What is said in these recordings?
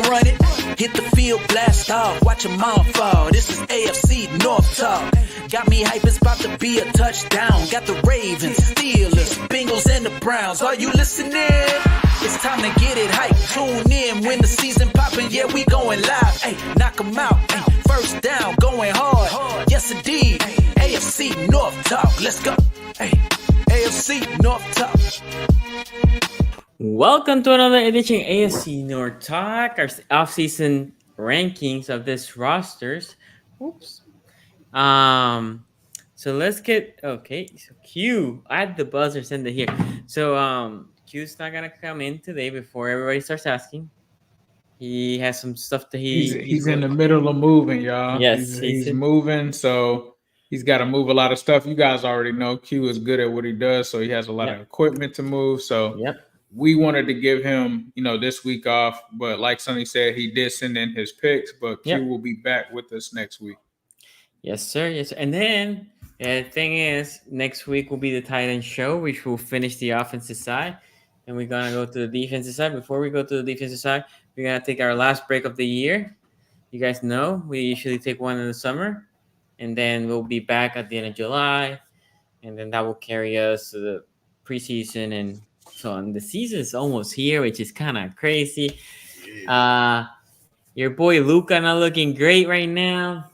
run it. Hit the field, blast off, watch them all fall. This is AFC North Talk. Got me hype, it's about to be a touchdown. Got the Ravens, Steelers, Bengals, and the Browns. Are you listening? It's time to get it hype. Tune in when the season poppin'. Yeah, we going live. Ay, knock them out. Ay, first down, going hard. Yes, indeed. AFC North Talk. Let's go. Ay, AFC North Talk. Welcome to another edition of AFC North Talk, our off-season rankings of this rosters. Oops. So let's get so Q. I had the buzzer send it here. So Q's not gonna come in today before everybody starts asking. He has some stuff that he's in the middle of moving, y'all. Yes, he's moving, so he's got to move a lot of stuff. You guys already know Q is good at what he does, so he has a lot of equipment to move. So we wanted to give him, this week off, but like Sonny said, he did send in his picks, but Q will be back with us next week. Yes, sir. Yes, sir. And then the thing is, next week will be the tight end show, which will finish the offensive side, and we're gonna go to the defensive side. Before we go to the defensive side, we're gonna take our last break of the year. You guys know we usually take one in the summer, and then we'll be back at the end of July, and then that will carry us to the preseason and so on. The season is almost here, which is kind of crazy. Your boy Luka not looking great right now.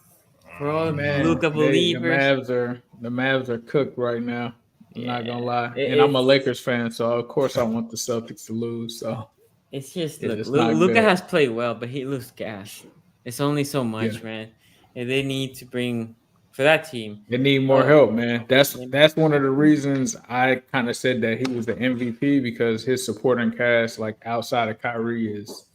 For all Luka believers, the Mavs are cooked right now. I'm not gonna lie, and I'm a Lakers fan, so of course I want the Celtics to lose. So it's just Luka has played well, but he looks gas. It's only so much, man. And they need to bring for that team. They need more help, man. That's one of the reasons I kind of said that he was the MVP, because his supporting cast, like outside of Kyrie, is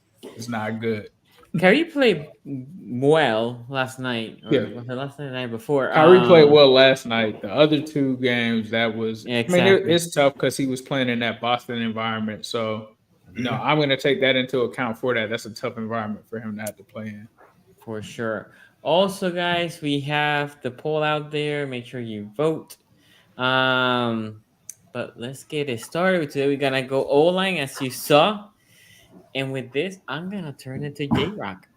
not good. Kyrie played well last night. Was it last night or the night before? Kyrie played well last night. The other two games, that was exactly. I mean, it's tough because he was playing in that Boston environment. So, I'm going to take that into account for that. That's a tough environment for him to have to play in. For sure. Also, guys, we have the poll out there. Make sure you vote. But let's get it started. Today we're going to go O-line, as you saw. And with this, I'm gonna turn it to J-Rock.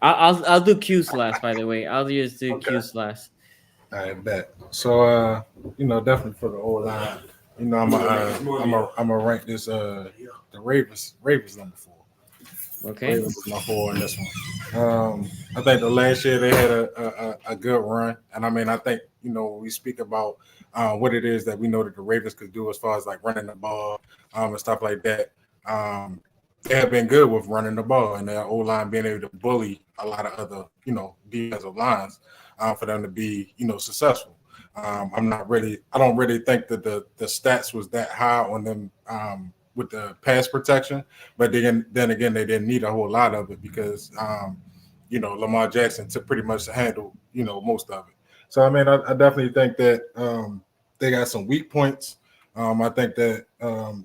I'll do Q's last, by the way. I'll just do Q's last. I bet. So definitely for the old line, I'm gonna rank this the Ravens number 4. Okay. Ravens was my 4 on this one. I think the last year they had a good run, and I mean I think when we speak about what it is that we know that the Ravens could do as far as like running the ball and stuff like that. They have been good with running the ball, and their O-line being able to bully a lot of other, defensive lines for them to be, successful. I don't really think that the stats was that high on them with the pass protection, but then again, they didn't need a whole lot of it because, Lamar Jackson took pretty much to handle, most of it. So, I mean, I definitely think that they got some weak points. I think that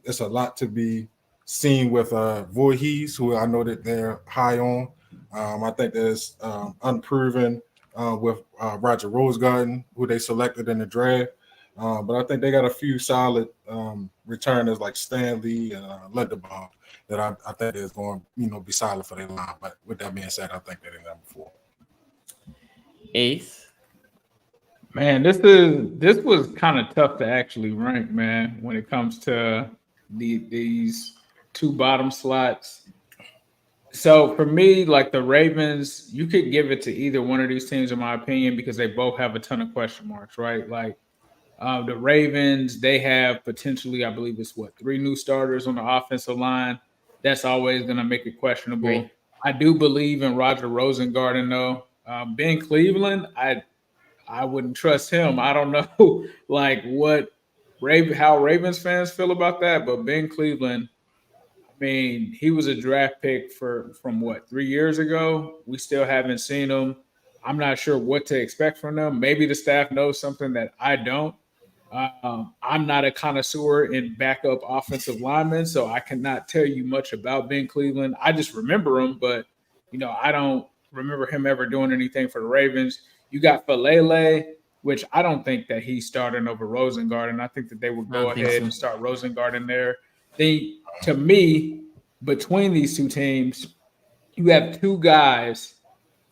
it's a lot to be seen with Voorhees, who I know that they're high on. I think there's unproven with Roger Rosegarden, who they selected in the draft. But I think they got a few solid returners like Stanley and Linderbaum that I think is going to be solid for their line. But with that being said, I think they're number 4. Ace. Man, this was kind of tough to actually rank, man, when it comes to these 2 bottom slots. So for me, like the Ravens, you could give it to either one of these teams, in my opinion, because they both have a ton of question marks, right? Like the Ravens, they have potentially, I believe it's 3 new starters on the offensive line. That's always going to make it questionable. Right. I do believe in Roger Rosengarten, though. Ben Cleveland, I wouldn't trust him. I don't know how Ravens fans feel about that, but Ben Cleveland, I mean, he was a draft pick from 3 years ago. We still haven't seen him. I'm not sure what to expect from them. Maybe the staff knows something that I don't. I'm not a connoisseur in backup offensive linemen, so I cannot tell you much about Ben Cleveland. I just remember him, but I don't remember him ever doing anything for the Ravens. You got Falele, which I don't think that he's starting over Rosengarten. I think that they would go ahead and start Rosengarten there. To me, between these two teams, you have two guys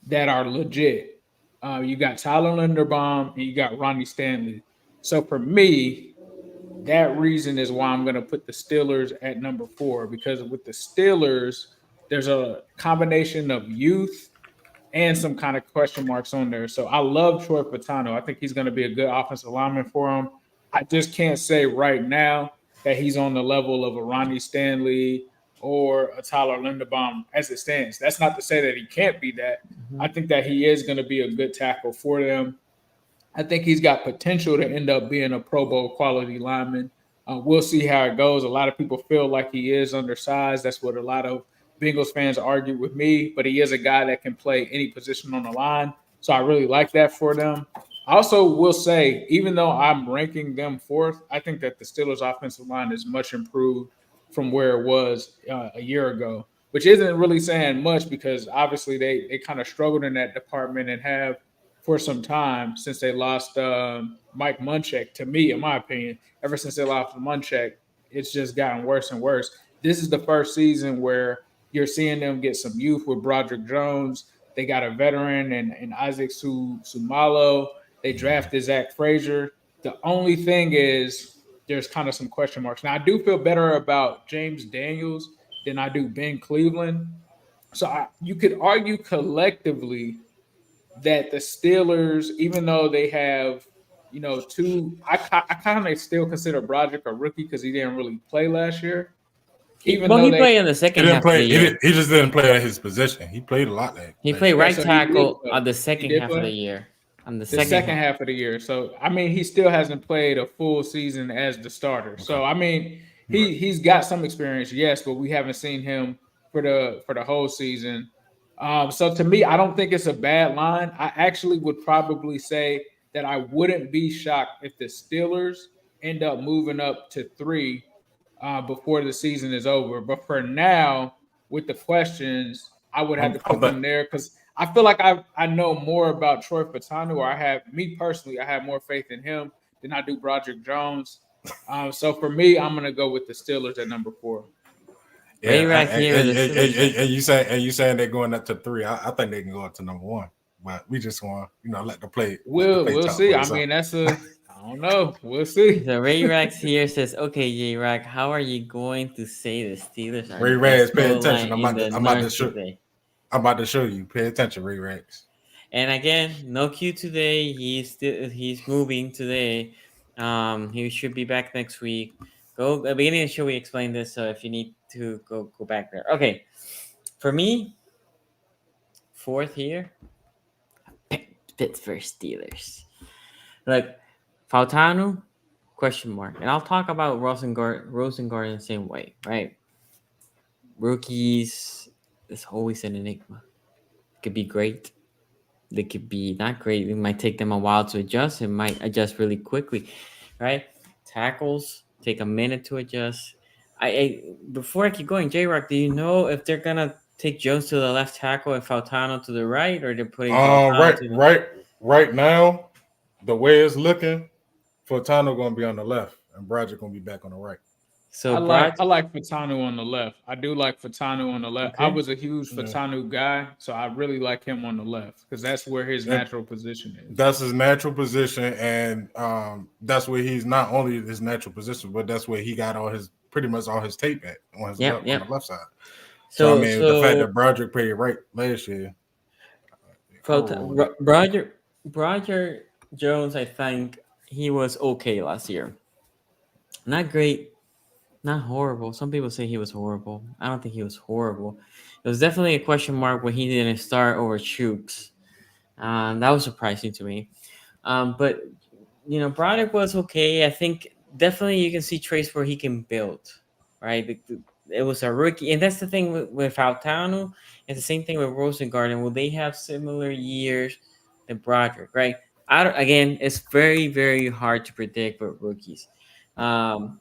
that are legit. You got Tyler Linderbaum and you got Ronnie Stanley. So for me, that reason is why I'm going to put the Steelers at number 4, because with the Steelers, there's a combination of youth and some kind of question marks on there. So I love Troy Patano. I think he's going to be a good offensive lineman for him. I just can't say right now that he's on the level of a Ronnie Stanley or a Tyler Linderbaum as it stands. That's not to say that he can't be that. I think that he is going to be a good tackle for them. I think he's got potential to end up being a Pro Bowl quality lineman. We'll see how it goes. A lot of people feel like he is undersized. That's what a lot of Bengals fans argue with me, but he is a guy that can play any position on the line. So I really like that for them. I also will say, even though I'm ranking them fourth, I think that the Steelers' offensive line is much improved from where it was a year ago, which isn't really saying much because obviously they kind of struggled in that department and have for some time since they lost Mike Munchak. To me, in my opinion, ever since they lost Munchak, it's just gotten worse and worse. This is the first season where you're seeing them get some youth with Broderick Jones. They got a veteran and Isaac Sumalo. They drafted Zach Frazier. The only thing is there's kind of some question marks. Now, I do feel better about James Daniels than I do Ben Cleveland. So you could argue collectively that the Steelers, even though they have, two, I kind of still consider Broderick a rookie because he didn't really play last year. Even though He they played in the second half of the year. He just didn't play at his position. He played a lot there. He played right so tackle he did, on the second half of the year. On the second half of the year. So I mean, he still hasn't played a full season as the starter. Okay. So I mean, he's got some experience, yes, but we haven't seen him for the whole season. So to me, I don't think it's a bad line. I actually would probably say that I wouldn't be shocked if the Steelers end up moving up to 3 before the season is over. But for now, with the questions, I would have to put them there because I feel like I know more about Troy Patano, or I have more faith in him than I do Broderick Jones. So for me, I'm gonna go with the Steelers at number 4. Yeah, and you saying they're going up to 3. I think they can go up to number 1, but we just want let the play. We'll see. I mean, I don't know. We'll see. So Ray Rax here says, "Okay, J Rack, how are you going to say the Steelers are?" Ray Rax, pay attention. I'm about to show you. Pay attention, Ray Rax. And again, no Q today. He's moving today. He should be back next week. Go at the beginning of the show. We explained this, so if you need to go back there. Okay, for me, 4th here, Pittsburgh Steelers. Look, Fautanu, question mark, and I'll talk about Rosengard the same way, right? Rookies is always an enigma. Could be great. They could be not great. It might take them a while to adjust. It might adjust really quickly, right? Tackles take a minute to adjust. Before I keep going, J-Rock, do you know if they're gonna take Jones to the left tackle and Fautano to the right, or they're putting right now, the way it's looking, Fautano gonna be on the left and Broderick gonna be back on the right. So I like Fautanu on the left. I do like Fautanu on the left. Okay. I was a huge Fautanu guy, so I really like him on the left because that's where his natural position is. That's his natural position, and that's where he's not only his natural position, but that's where he got pretty much all his tape at on his on the left side. So I mean, the fact that Broderick played right last year, Broderick Jones, I think he was okay last year. Not great. Not horrible. Some people say he was horrible. I don't think he was horrible. It was definitely a question mark when he didn't start over Chooks. That was surprising to me. But, Broderick was okay. I think definitely you can see traits where he can build, right? It was a rookie. And that's the thing with Fautanu. It's the same thing with Rosengarten. Will they have similar years than Broderick, right? Again, it's very, very hard to predict with rookies.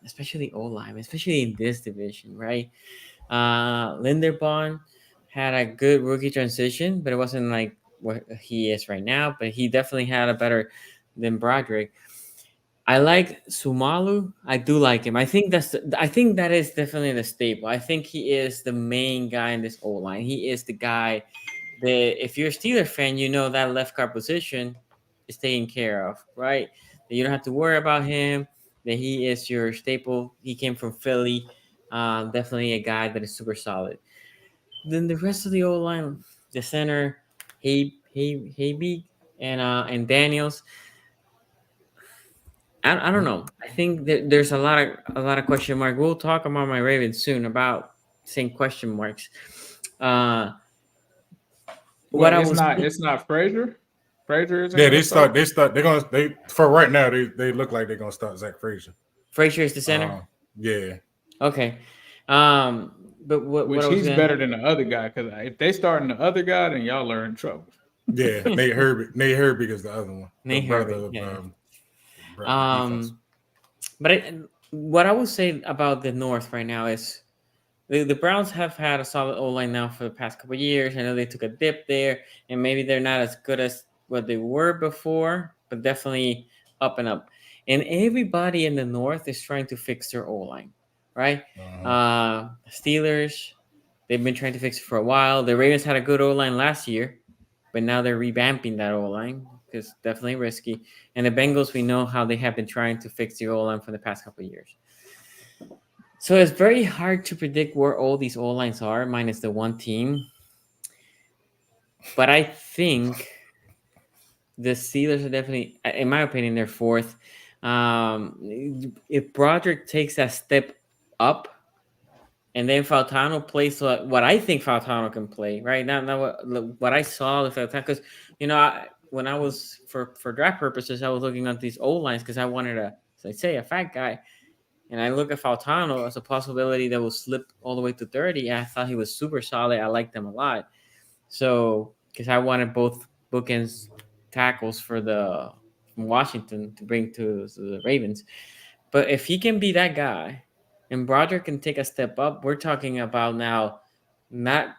Especially O-line, especially in this division, right? Linderbaum had a good rookie transition, but it wasn't like what he is right now. But he definitely had a better than Broderick. I like Sumalu. I do like him. I think I think that is definitely the staple. I think he is the main guy in this O line. He is the guy that if you're a Steeler fan, you know that left guard position is taken care of, right? That you don't have to worry about him. That he is your staple. He came from Philly. Definitely a guy that is super solid. Then the rest of the O line, the center, Haybe and Daniels. I don't know. I think that there's a lot of question mark. We'll talk about my Ravens soon about saying question marks. Uh, Well, what I it's was not Frazier. Frazier isn't Yeah, gonna start. they're gonna they for right now they look like they're gonna start Zach Frazier. Frazier is the center. Yeah. Okay. But what Which I was he's gonna better than the other guy. Because if they starting the other guy, then y'all are in trouble. Yeah. Nate Herbig is the other one. The Nate brother Herbig, of yeah. brother defense. But what I would say about the North right now is the Browns have had a solid O line now for the past couple of years. I know they took a dip there, and maybe they're not as good as what they were before, but definitely up and up. And everybody in the North is trying to fix their O line, right? Steelers, they've been trying to fix it for a while. The Ravens had a good O line last year, but now they're revamping that O line because definitely risky. And the Bengals, we know how they have been trying to fix the O line for the past couple of years. So it's very hard to predict where all these O lines are, minus the one team. But I think the Steelers are definitely, in my opinion, they're fourth. If Broderick takes that step up, and then Faltano plays what I think Faltano can play, right? Not what I saw with Faltano, because when I was for draft purposes, I was looking at these O lines because I wanted a fat guy. And I look at Faltano as a possibility that will slip all the way to 30. I thought he was super solid. I liked him a lot. So, because I wanted both bookends tackles from Washington to bring to the Ravens. But if he can be that guy and Broderick can take a step up, we're talking about now not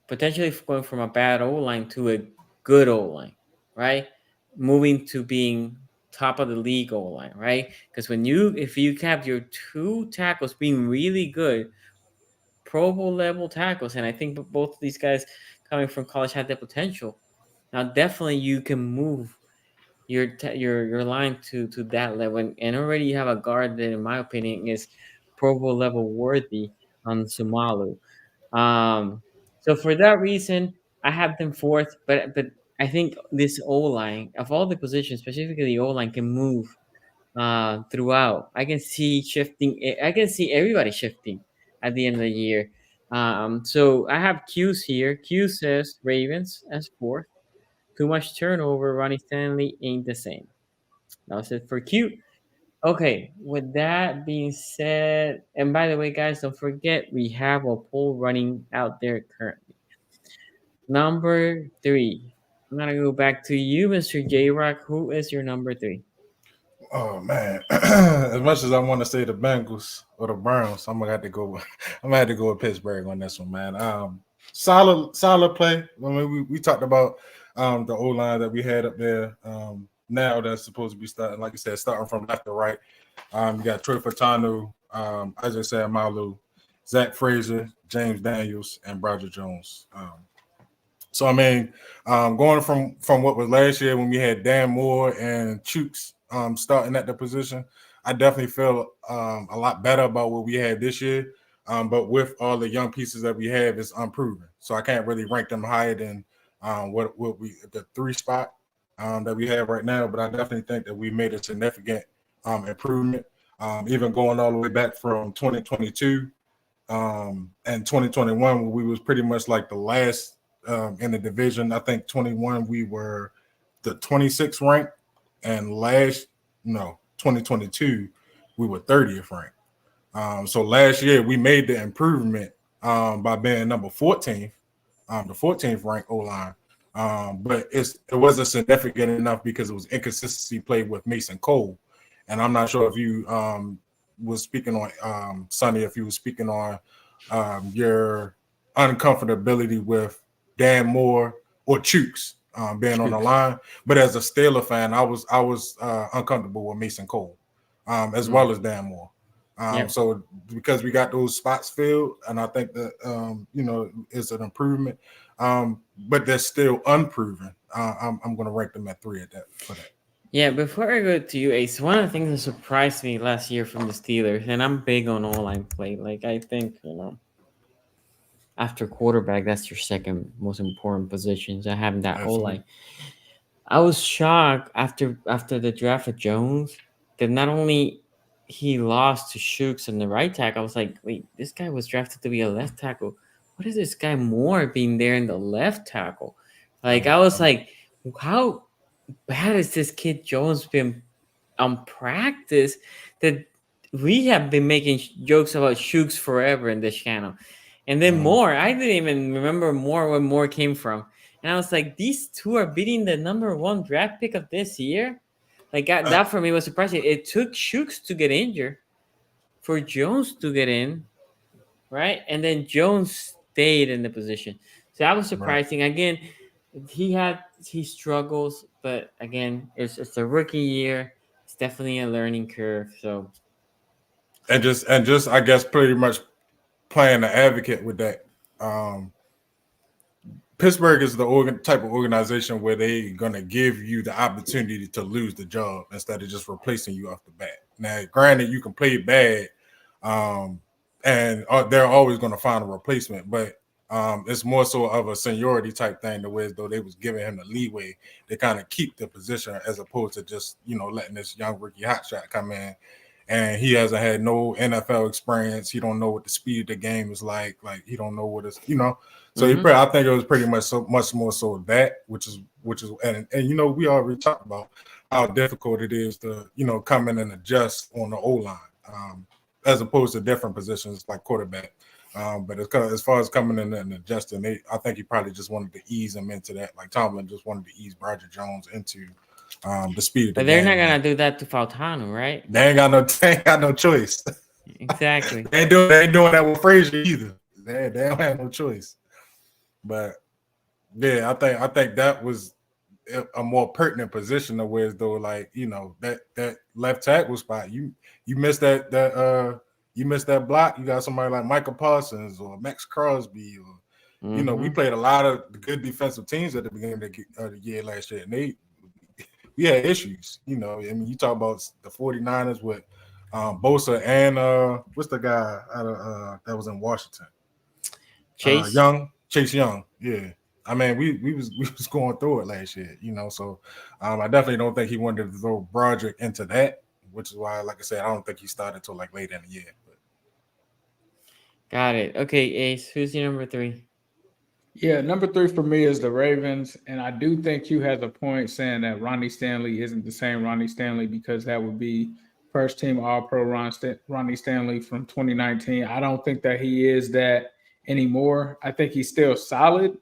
potentially going from a bad O-line to a good O-line, right? Moving to being top of the league O-line, right? Because if you have your two tackles being really good, Pro Bowl level tackles, and I think both of these guys coming from college had the potential. Now, definitely you can move your line to that level, and already you have a guard that, in my opinion, is Pro Bowl level worthy on Sumalu. So for that reason, I have them fourth, but I think this O line of all the positions, specifically the O line, can move throughout. I can see shifting. I can see everybody shifting at the end of the year. So I have Q's here. Q says Ravens as fourth. Too much turnover. Ronnie Stanley ain't the same. That was it for Q. Okay, with that being said, and by the way, guys, don't forget we have a poll running out there currently. Number 3. I'm gonna go back to you, Mr. J Rock. Who is your number 3? Oh man. As much as I want to say the Bengals or the Browns, I'm gonna have to go with Pittsburgh on this one, man. Solid play. I mean, we talked about the O line that we had up there. Now that's supposed to be starting, like you said, starting from left to right. You got Troy Fatanu, as I said, Malu, Zach Frazier, James Daniels, and Broderick Jones. So I mean, going from what was last year when we had Dan Moore and Chooks starting at the position, I definitely feel a lot better about what we had this year. But with all the young pieces that we have, it's unproven. So I can't really rank them higher than what we the 3 spot that we have right now. But I definitely think that we made a significant improvement, even going all the way back from 2022 and 2021, where we was pretty much like the last in the division. I think 21 we were the 26th ranked, and 2022 we were 30th ranked. So last year we made the improvement by being number 14th, the 14th ranked O-line. But it wasn't significant enough because it was inconsistency played with Mason Cole. And I'm not sure if you was speaking on Sonny, if you was speaking on your uncomfortability with Dan Moore or Chooks being on the line. But as a Steeler fan, I was uncomfortable with Mason Cole, as well as Dan Moore. So because we got those spots filled, and I think that it's an improvement, but they're still unproven. I'm going to rank them at 3 for that. Yeah, before I go to you, Ace, one of the things that surprised me last year from the Steelers, and I'm big on O-line play. Like, I think, after quarterback, that's your second most important position. So having that O-line. I was shocked after the draft of Jones that not only he lost to Shooks in the right tackle, I was like, wait, this guy was drafted to be a left tackle. What is this guy Moore being there in the left tackle? Like, I was like, how bad has this kid Jones been on practice that we have been making jokes about Shooks forever in this channel. And then Moore, I didn't even remember Moore where Moore came from. And I was like, these two are beating the number 1 draft pick of this year. Like, that for me was surprising. It took Shooks to get injured for Jones to get in, right? And then Jones stayed in the position. So that was surprising. Right. Again, he struggles, but again, it's a rookie year. It's definitely a learning curve. So, and just I guess pretty much playing the advocate with that. Pittsburgh is the type of organization where they're going to give you the opportunity to lose the job instead of just replacing you off the bat. Now, granted, you can play bad, and they're always going to find a replacement, but it's more so of a seniority type thing, the way as though they was giving him the leeway to kind of keep the position as opposed to just, letting this young rookie hotshot come in. And he hasn't had no NFL experience. He don't know what the speed of the game is like. Like, he don't know what it's, So I think it was pretty much more so that, which is, and we already talked about how difficult it is to, come in and adjust on the O-line, as opposed to different positions like quarterback. But as far as coming in and adjusting, I think he probably just wanted to ease him into that. Like Tomlin just wanted to ease Roger Jones into the speed of the But they're game. not gonna do that to Fautano, right? They ain't got no choice. Exactly. they ain't doing that with Frazier either. They don't have no choice. But yeah, I think that was a more pertinent position to where, though, like, that left tackle spot. You missed that you missed that block. You got somebody like Michael Parsons or Max Crosby, or we played a lot of good defensive teams at the beginning of the year last year, and we had issues. You talk about the 49ers with Bosa and what's the guy out of that was in Washington? Chase Young. Yeah. I mean, we was going through it last year, so I definitely don't think he wanted to throw Broderick into that, which is why, like I said, I don't think he started till like late in the year. But. Got it. Okay, Ace, who's your number 3? Yeah, number 3 for me is the Ravens, and I do think Hugh has a point saying that Ronnie Stanley isn't the same Ronnie Stanley, because that would be first team All-Pro Ronnie Stanley from 2019. I don't think that he is that anymore. I think he's still solid,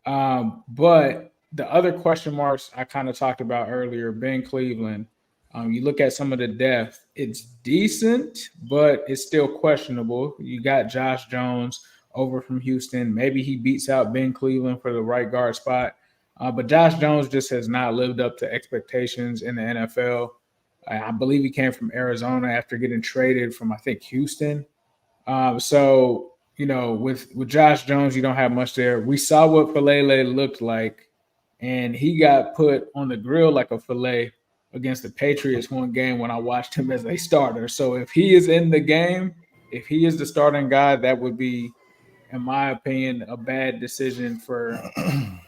but the other question marks I kind of talked about earlier, Ben Cleveland. You look at some of the depth; it's decent, but it's still questionable. You got Josh Jones over from Houston. Maybe he beats out Ben Cleveland for the right guard spot. But Josh Jones just has not lived up to expectations in the NFL. I believe he came from Arizona after getting traded from, I think, Houston. So, with Josh Jones, you don't have much there. We saw what Filet looked like, and he got put on the grill like a filet against the Patriots one game when I watched him as a starter. So if he is in the game, if he is the starting guy, that would be, in my opinion, a bad decision for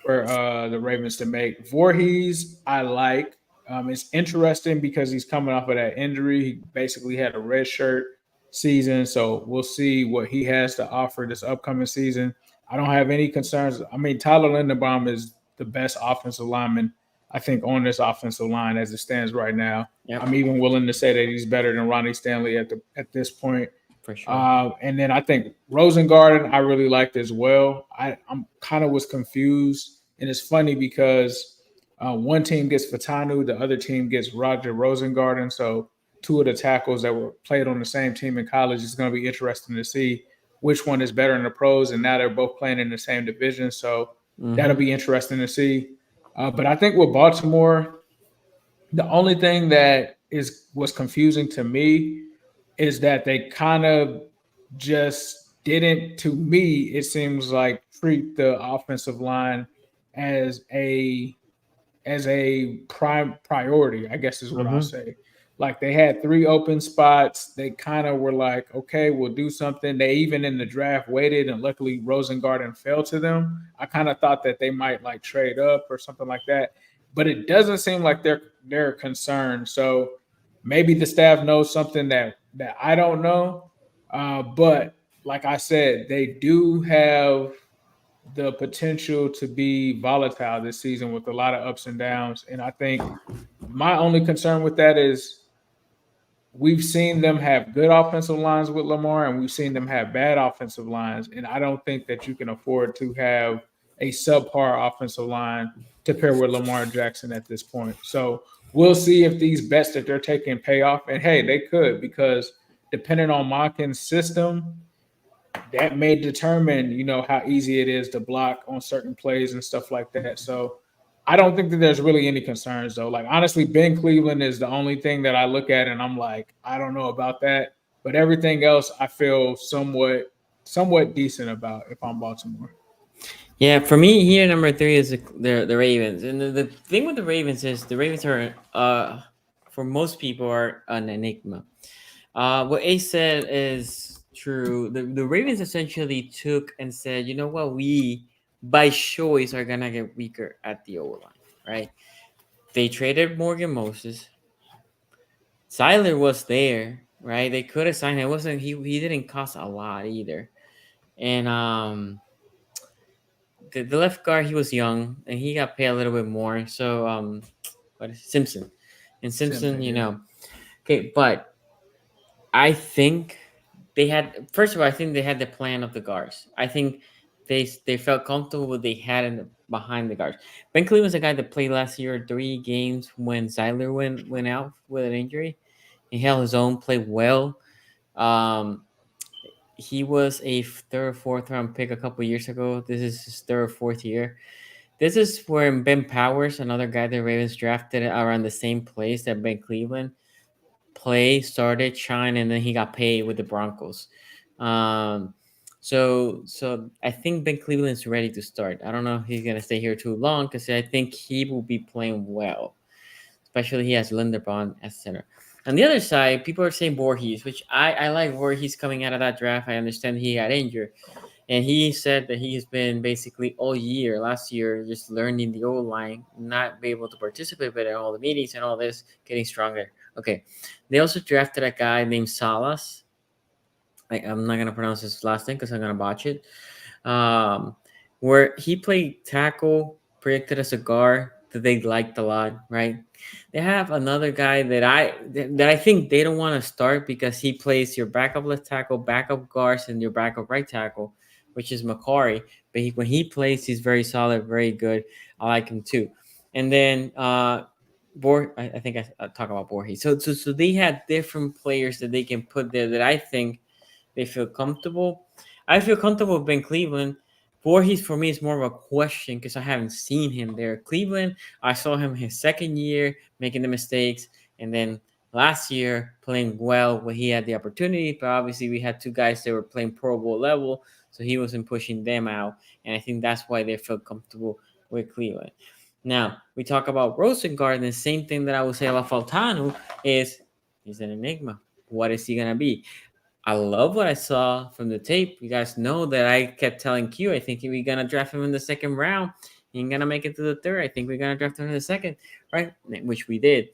the Ravens to make. Voorhees, I like. It's interesting because he's coming off of that injury. He basically had a red shirt season, so we'll see what he has to offer this upcoming season. I don't have any concerns. I mean, Tyler Linderbaum is the best offensive lineman, I think, on this offensive line as it stands right now. Yep. I'm even willing to say that he's better than Ronnie Stanley at this point. For sure. And then I think Rosengarten I really liked as well. I'm kind of was confused, and it's funny because one team gets Fatanu, the other team gets Roger Rosengarten. So two of the tackles that were played on the same team in college, is going to be interesting to see which one is better in the pros. And now they're both playing in the same division, so that'll be interesting to see. But I think with Baltimore, the only thing that is was confusing to me is that they kind of just didn't, to me, it seems like treat the offensive line as a prime priority, I guess is what I'll Mm-hmm. say. Like they had three open spots. They kind of were like, okay, we'll do something. They even in the draft waited, and luckily Rosengarten fell to them. I kind of thought that they might like trade up or something like that, but it doesn't seem like they're concerned. So maybe the staff knows something that I don't know. But like I said, they do have the potential to be volatile this season with a lot of ups and downs. And I think my only concern with that is we've seen them have good offensive lines with Lamar, and we've seen them have bad offensive lines. And I don't think that you can afford to have a subpar offensive line to pair with Lamar Jackson at this point. So we'll see if these bets that they're taking pay off. And hey, they could, because depending on Monken's system, that may determine, how easy it is to block on certain plays and stuff like that. So I don't think that there's really any concerns though. Like honestly, Ben Cleveland is the only thing that I look at and I'm like, I don't know about that. But everything else I feel somewhat decent about if I'm Baltimore. Yeah, for me here, number three is the Ravens, and the thing with the Ravens is the Ravens are for most people are an enigma. What Ace said is true. The Ravens essentially took and said, you know what, we by choice are gonna get weaker at the O line, right? They traded Morgan Moses. Siler was there, right? They could have signed him. It wasn't he didn't cost a lot either. And the left guard, he was young and he got paid a little bit more. So what is Simpson? And Simpson, Simpson, yeah. okay, but I think they had, first of all, I think they had the plan of the guards. I think they felt comfortable with what they had behind the guards. Ben Cleveland's a guy that played last year 3 games when Zyler went out with an injury. He held his own, played well. Um, he was a third, fourth round pick a couple years ago. This is his third, or fourth year. This is where Ben Powers, another guy the Ravens drafted around the same place that Ben Cleveland started, shine, and then he got paid with the Broncos. Um, so I think Ben Cleveland's ready to start. I don't know if he's gonna stay here too long because I think he will be playing well, especially he has Linderbaum as center. On the other side, people are saying Voorhees, which I like Voorhees coming out of that draft. I understand he got injured. And he said that he's been basically all year, last year, just learning the old line, not be able to participate in all the meetings and all this, getting stronger. Okay. They also drafted a guy named Salas. I'm not going to pronounce his last name because I'm going to botch it. Um, where he played tackle, projected as a guard that they liked a lot, right? They have another guy that I think they don't want to start because he plays your backup left tackle, backup guards, and your backup right tackle, which is Macari. But when he plays, he's very solid, very good. I like him too. And then I think I talk about Borges. So they had different players that they can put there that I think they feel comfortable. I feel comfortable with Ben Cleveland. Voorhees for me is more of a question because I haven't seen him there. Cleveland, I saw him his second year making the mistakes, and then last year playing well when he had the opportunity. But obviously, we had two guys that were playing Pro Bowl level, so he wasn't pushing them out, and I think that's why they felt comfortable with Cleveland. Now we talk about Rosengarten. The same thing that I would say about Faltano is he's an enigma. What is he gonna be? I love what I saw from the tape. You guys know that I kept telling Q, I think we're gonna draft him in the second round. He ain't gonna make it to the third. I think we're gonna draft him in the second, right? Which we did.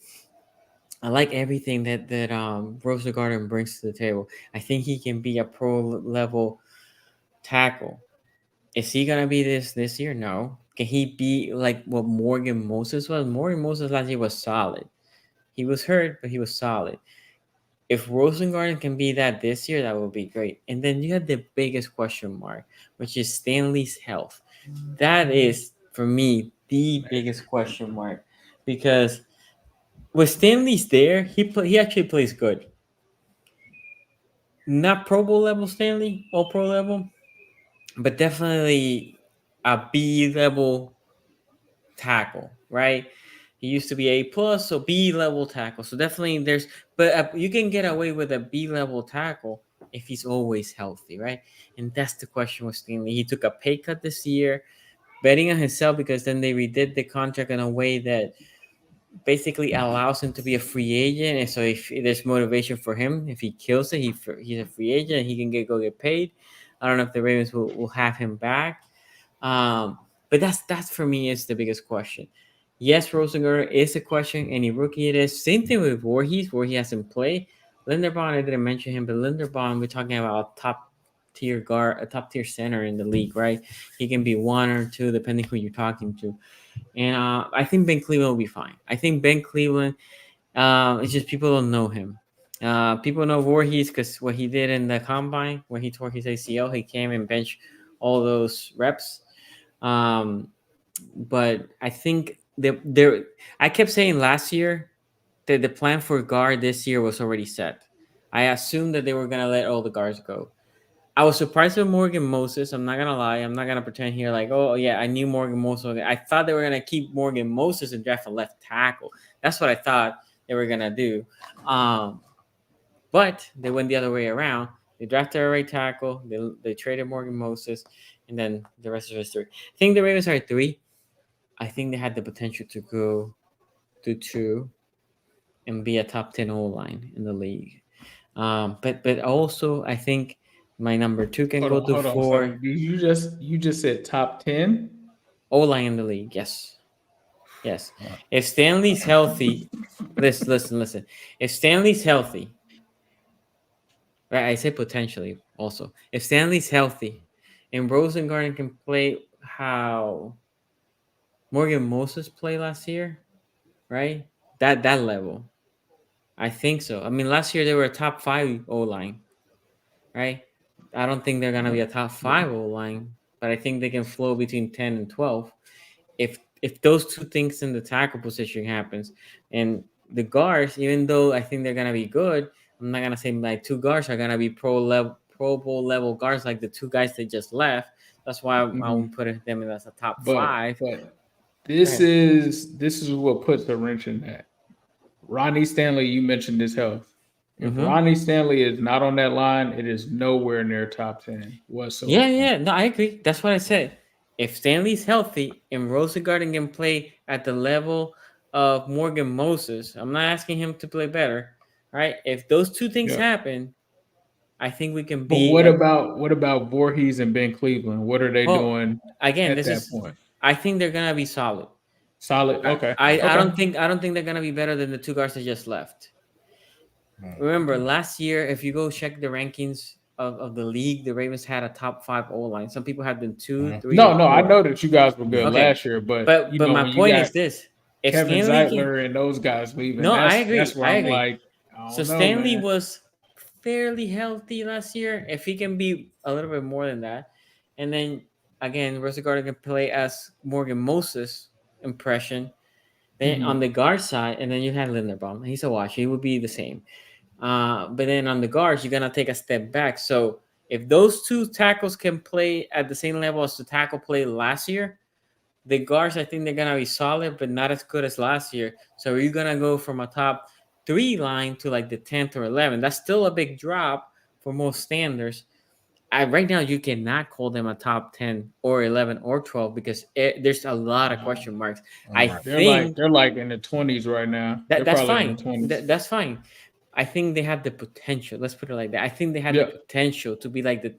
I like everything that Rosengarten brings to the table. I think he can be a pro level tackle. Is he gonna be this year? No. Can he be like what Morgan Moses was? Morgan Moses last year was solid. He was hurt, but he was solid. If Rosengarten can be that this year, that would be great. And then you have the biggest question mark, which is Stanley's health. That is, for me, the biggest question mark because when Stanley's there, he actually plays good. Not Pro Bowl level Stanley, all pro level, but definitely a B level tackle, right? He used to be A plus, so B level tackle. So definitely but you can get away with a B level tackle if he's always healthy, right? And that's the question with Stanley. He took a pay cut this year, betting on himself because then they redid the contract in a way that basically allows him to be a free agent. And so if there's motivation for him, if he kills it, he's a free agent and he can go get paid. I don't know if the Ravens will have him back. But that's for me is the biggest question. Yes, Rosengarten is a question. Any rookie it is. Same thing with Voorhees, where he hasn't played. Linderbaum, I didn't mention him, but Linderbaum, we're talking about a top tier guard, a top tier center in the league, right? He can be one or two depending who you're talking to. And I think Ben Cleveland will be fine. I think Ben Cleveland, it's just people don't know him. People know Voorhees because what he did in the combine when he tore his ACL, he came and benched all those reps. But I think I kept saying last year that the plan for guard this year was already set. I assumed that they were gonna let all the guards go. I was surprised with Morgan Moses. I'm not gonna lie. I'm not gonna pretend here like, oh yeah, I knew Morgan Moses. I thought they were gonna keep Morgan Moses and draft a left tackle. That's what I thought they were gonna do. But they went the other way around. They drafted a right tackle. They traded Morgan Moses, and then the rest is history. I think the Ravens are at 3. I think they had the potential to go to 2 and be a top 10 O line in the league. But also I think my number 2 can go to 4. So you just said top 10 O line in the league. Yes. If Stanley's healthy, listen. If Stanley's healthy, right? I said potentially also. If Stanley's healthy, and Rosengarten can play how Morgan Moses played last year, right? That level. I think so. I mean, last year they were a top 5 O line, right? I don't think they're gonna be a top 5 O line, but I think they can flow between 10 and 12. If those two things in the tackle position happens, and the guards, even though I think they're gonna be good, I'm not gonna say my 2 guards are gonna be Pro Bowl level guards like the 2 guys they just left. That's why I won't put them in as a top 5. But this is what puts a wrench in that. Ronnie Stanley, you mentioned his health. If Ronnie Stanley is not on that line, it is nowhere near top 10 whatsoever. Yeah. No, I agree. That's what I said. If Stanley's healthy and Rosengarten can play at the level of Morgan Moses, I'm not asking him to play better, right? If those two things happen, I think we can be. But what about Voorhees and Ben Cleveland? What are they doing? Again, at that point? I think they're gonna be solid. Solid. Okay. I don't think they're gonna be better than the 2 guards that just left. Remember last year, if you go check the rankings of the league, the Ravens had a top 5 O line. Some people had them 2, 3. No, I know that you guys were good last year, but my point is this: if Kevin Stanley Zeitler and those guys leaving, no, I agree. That's where I'm like, so Stanley was fairly healthy last year. If he can be a little bit more than that, and then again, Rosengarten can play as Morgan Moses impression. Then on the guard side, and then you had Linderbaum. He's a wash. He would be the same. But then on the guards, you're gonna take a step back. So if those 2 tackles can play at the same level as the tackle played last year, the guards I think they're gonna be solid, but not as good as last year. So you're gonna go from a top 3 line to like the 10th or 11th. That's still a big drop for most standards. Right now, you cannot call them a top 10 or 11 or 12 because there's a lot of question marks. They're like in the 20s right now. That's fine. That's fine. I think they have the potential. Let's put it like that. I think they have the potential to be like the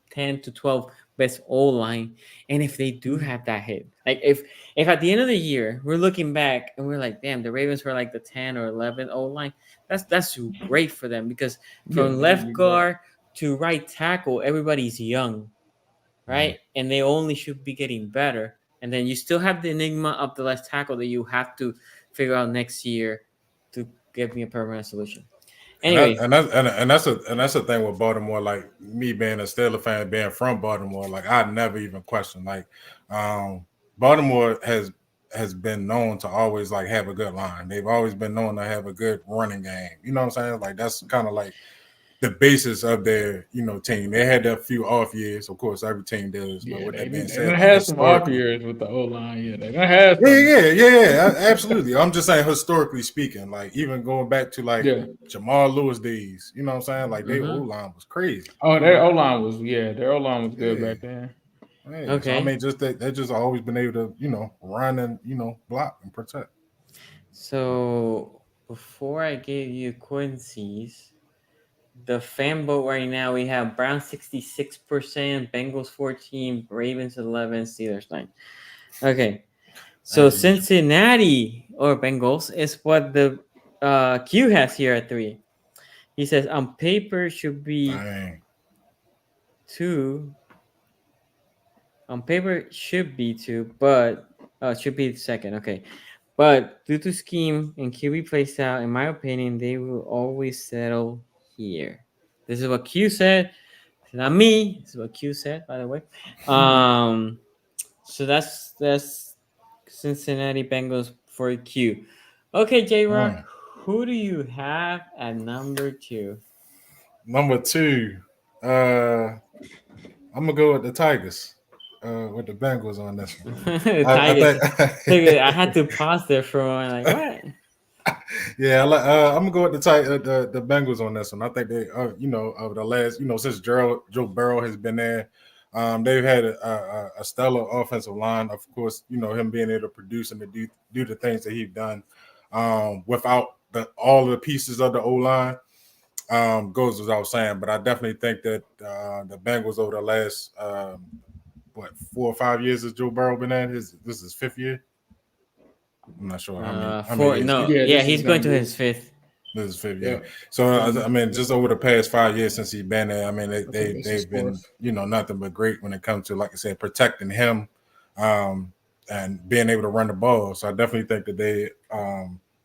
10 to 12 best O line. And if they do have that hit, like if at the end of the year we're looking back and we're like, damn, the Ravens were like the 10 or 11 O line. That's great for them because from left guard to right tackle, everybody's young, right? And they only should be getting better. And then you still have the enigma of the left tackle that you have to figure out next year to give me a permanent solution. Anyway, and that's the thing with Baltimore. Like me being a Steelers fan, being from Baltimore, like I never even question. Like Baltimore has been known to always like have a good line. They've always been known to have a good running game. You know what I'm saying? Like that's kind of like the basis of their team. They had a few off years, of course. Every team does. But Yeah, with they that being done said, had some off historically, years with the O line. Yeah, they done had some. yeah, absolutely. I'm just saying, historically speaking, like even going back to like Yeah. Jamal Lewis days, you know what I'm saying? Like their O Mhm. line was crazy. Oh, their O line was good Yeah. back then. Yeah. So I Okay. mean, just they just always been able to run and block and protect. So before I give you Quincy's, the fan vote right now we have Brown 66%, Bengals 14, Ravens 11, Steelers 9. Okay. So As usual. Cincinnati or Bengals is what the Q has here at 3. He says on paper should be Dang. 2. On paper should be 2, but should be second. Okay. But due to scheme and QB play style, in my opinion, they will always settle here. This is what Q said. Not me. This is what Q said, by the way. So that's Cincinnati Bengals for Q. Okay, J Rock, who do you have at number 2? Number 2, I'm gonna go with the Tigers. With the Bengals on this one. The Tigers. I had to pause there for a moment. Like what? Yeah, I'm gonna go with the Bengals on this one. I think they, over the last, since Joe Burrow has been there, they've had a stellar offensive line. Of course, him being able to produce and to do the things that he's done without all the pieces of the O line goes without saying. But I definitely think that the Bengals over the last 4 or 5 years has Joe Burrow been at? This is his 5th year. I'm not sure how many years. No, he's going to his 5th. This is 5th year. So I mean, just over the past 5 years since he's been there, I mean, they've been nothing but great when it comes to, like I said, protecting him and being able to run the ball. So I definitely think that they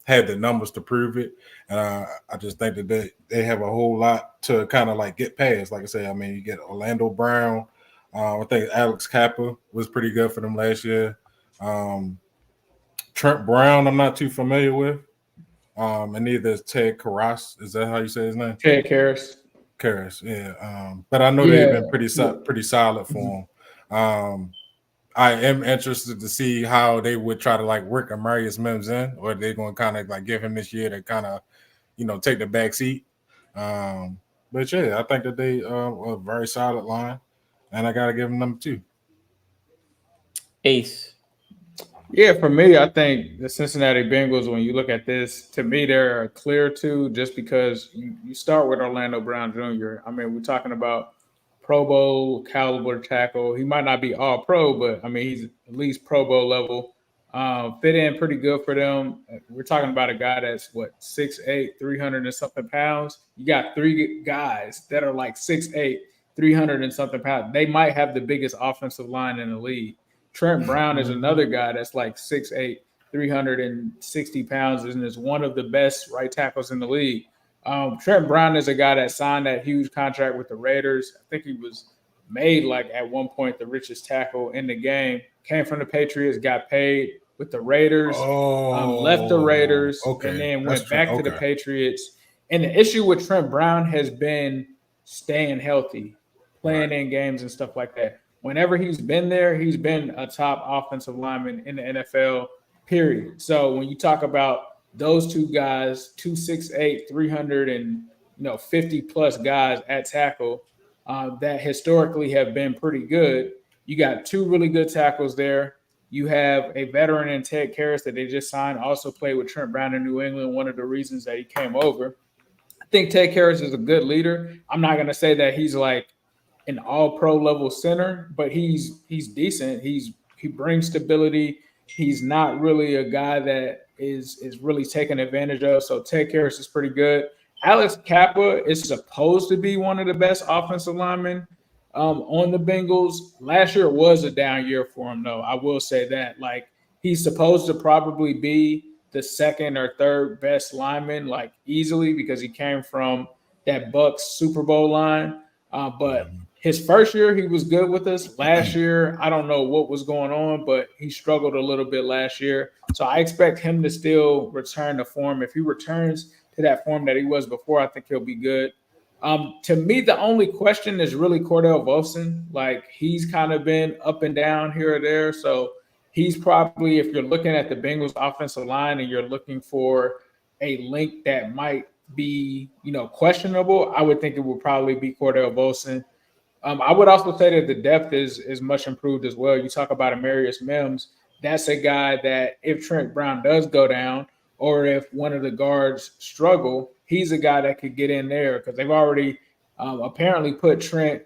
had the numbers to prove it, and I just think that they have a whole lot to kind of like get past. Like I said, I mean, you get Orlando Brown. I think Alex Kappa was pretty good for them last year. Trent Brown, I'm not too familiar with. And neither is Ted Karras. Is that how you say his name? Ted Karras. Karras, yeah. But I know they've been pretty solid for him. I am interested to see how they would try to like work Amarius Mims in, or they're going to kind of like give him this year to kind of, take the back seat. But yeah, I think that they are a very solid line, and I got to give them number 2. Ace. Yeah, for me, I think the Cincinnati Bengals, when you look at this, to me, they're a clear 2 just because you start with Orlando Brown Jr. I mean, we're talking about Pro Bowl caliber tackle. He might not be all pro, but I mean, he's at least Pro Bowl level. Fit in pretty good for them. We're talking about a guy that's 6'8", 300 and something pounds. You got 3 guys that are like 6'8", 300 and something pounds. They might have the biggest offensive line in the league. Trent Brown is another guy that's like 6'8", 360 pounds, and is one of the best right tackles in the league. Trent Brown is a guy that signed that huge contract with the Raiders. I think he was made like at one point the richest tackle in the game. Came from the Patriots, got paid with the Raiders, left the Raiders, and then went back to the Patriots. And the issue with Trent Brown has been staying healthy, playing in games and stuff like that. Whenever he's been there, he's been a top offensive lineman in the NFL, period. So when you talk about those 2 guys, 2 6'8", 350 plus guys at tackle that historically have been pretty good, you got 2 really good tackles there. You have a veteran in Ted Karras that they just signed, also played with Trent Brown in New England, one of the reasons that he came over. I think Ted Karras is a good leader. I'm not going to say that he's like an all-pro level center, but he's decent. He brings stability. He's not really a guy that is really taken advantage of. So Ted Karras is pretty good. Alex Kappa is supposed to be one of the best offensive linemen on the Bengals. Last year was a down year for him, though. I will say that. Like, he's supposed to probably be the second or third best lineman, like easily, because he came from that Bucs Super Bowl line. But his first year, he was good with us. Last year, I don't know what was going on, but he struggled a little bit last year. So I expect him to still return to form. If he returns to that form that he was before, I think he'll be good. To me, the only question is really Cordell Volson. Like he's kind of been up and down here or there. So he's probably, if you're looking at the Bengals offensive line and you're looking for a link that might be, questionable, I would think it would probably be Cordell Volson. I would also say that the depth is much improved as well. You talk about Amarius Mims. That's a guy that if Trent Brown does go down or if one of the guards struggle, he's a guy that could get in there because they've already apparently put Trent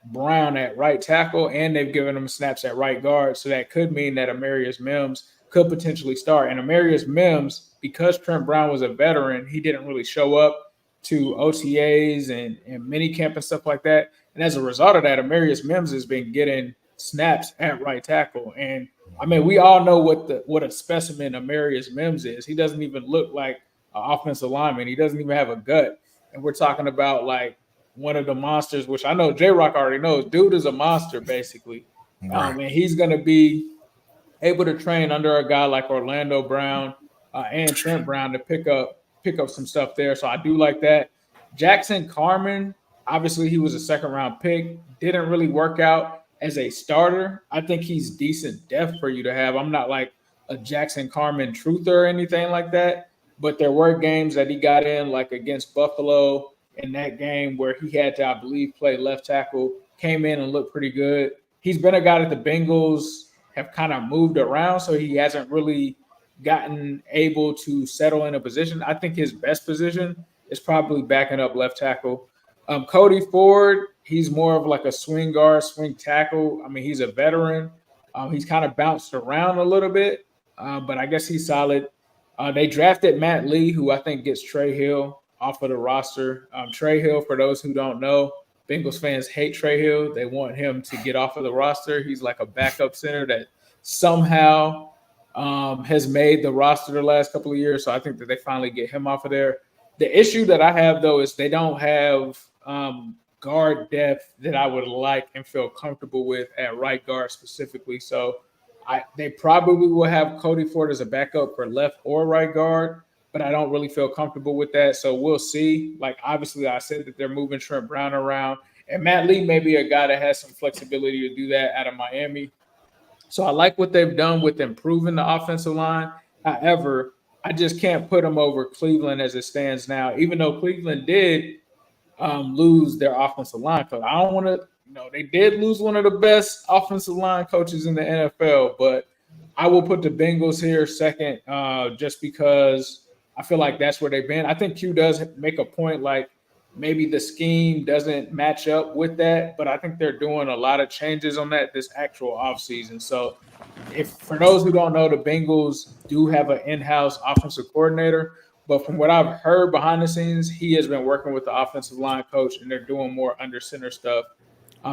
Brown at right tackle and they've given him snaps at right guard. So that could mean that Amarius Mims could potentially start. And Amarius Mims, because Trent Brown was a veteran, he didn't really show up to OTAs and minicamp and stuff like that. And as a result of that, Amarius Mims has been getting snaps at right tackle. And I mean, we all know what a specimen Amarius Mims is. He doesn't even look like an offensive lineman. He doesn't even have a gut. And we're talking about like one of the monsters, which I know J-Rock already knows. Dude is a monster, basically. Right. And he's going to be able to train under a guy like Orlando Brown and Trent Brown to pick up some stuff there. So I do like that. Jackson Carman, obviously he was a second-round pick. Didn't really work out as a starter. I think he's decent depth for you to have. I'm not like a Jackson Carman truther or anything like that, but there were games that he got in, like against Buffalo in that game where he had to, I believe, play left tackle, came in and looked pretty good. He's been a guy that the Bengals have kind of moved around, so he hasn't really gotten able to settle in a position. I think his best position is probably backing up left tackle. Cody Ford, he's more of like a swing guard, swing tackle. I mean, he's a veteran. He's kind of bounced around a little bit, but I guess he's solid. They drafted Matt Lee, who I think gets Trey Hill off of the roster. Trey Hill, for those who don't know, Bengals fans hate Trey Hill. They want him to get off of the roster. He's like a backup center that somehow has made the roster the last couple of years. So I think that they finally get him off of there. The issue that I have, though, is they don't have guard depth that I would like and feel comfortable with at right guard specifically. So they probably will have Cody Ford as a backup for left or right guard, but I don't really feel comfortable with that. So we'll see. Like, obviously, I said that they're moving Trent Brown around, and Matt Lee may be a guy that has some flexibility to do that out of Miami. So I like what they've done with improving the offensive line. However, I just can't put them over Cleveland as it stands now, even though Cleveland did lose their offensive line coach. I don't want to, they did lose one of the best offensive line coaches in the NFL, but I will put the Bengals here second just because I feel like that's where they've been. I think Q does make a point like maybe the scheme doesn't match up with that, but I think they're doing a lot of changes on that this actual offseason. So if for those who don't know, the Bengals do have an in-house offensive coordinator, but from what I've heard behind the scenes, he has been working with the offensive line coach and they're doing more under center stuff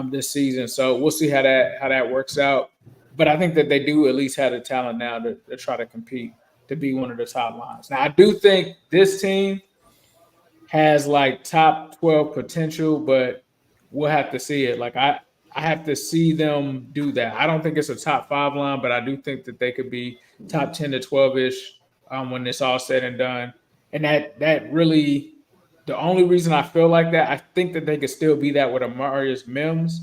this season. So we'll see how that works out. But I think that they do at least have the talent now to try to compete to be one of the top lines. Now, I do think this team has like top 12 potential, but we'll have to see it. Like I have to see them do that. I don't think it's a top 5 line, but I do think that they could be top 10 to 12-ish when it's all said and done. And that really, the only reason I feel like that, I think that they could still be that with Amarius Mims,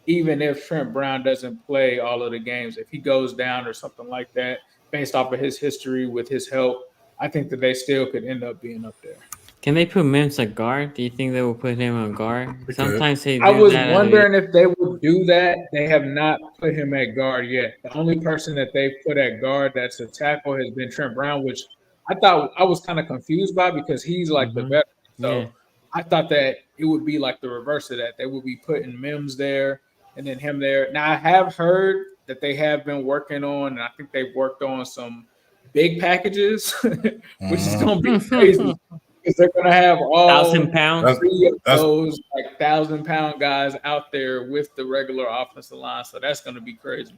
even if Trent Brown doesn't play all of the games. If he goes down or something like that, based off of his history with his help, I think that they still could end up being up there. Can they put Mims at guard? Do you think they will put him on guard? Sometimes they do I was that wondering if they would do that. They have not put him at guard yet. The only person that they put at guard that's a tackle has been Trent Brown, which I thought I was kind of confused by because he's like the veteran. So I thought that it would be like the reverse of that. They would be putting Mims there and then him there. Now, I have heard that they have been working on, and I think they've worked on some big packages, which is going to be crazy. Because they're going to have all 1,000 pounds. 3 of those like 1,000-pound guys out there with the regular offensive line. So that's going to be crazy.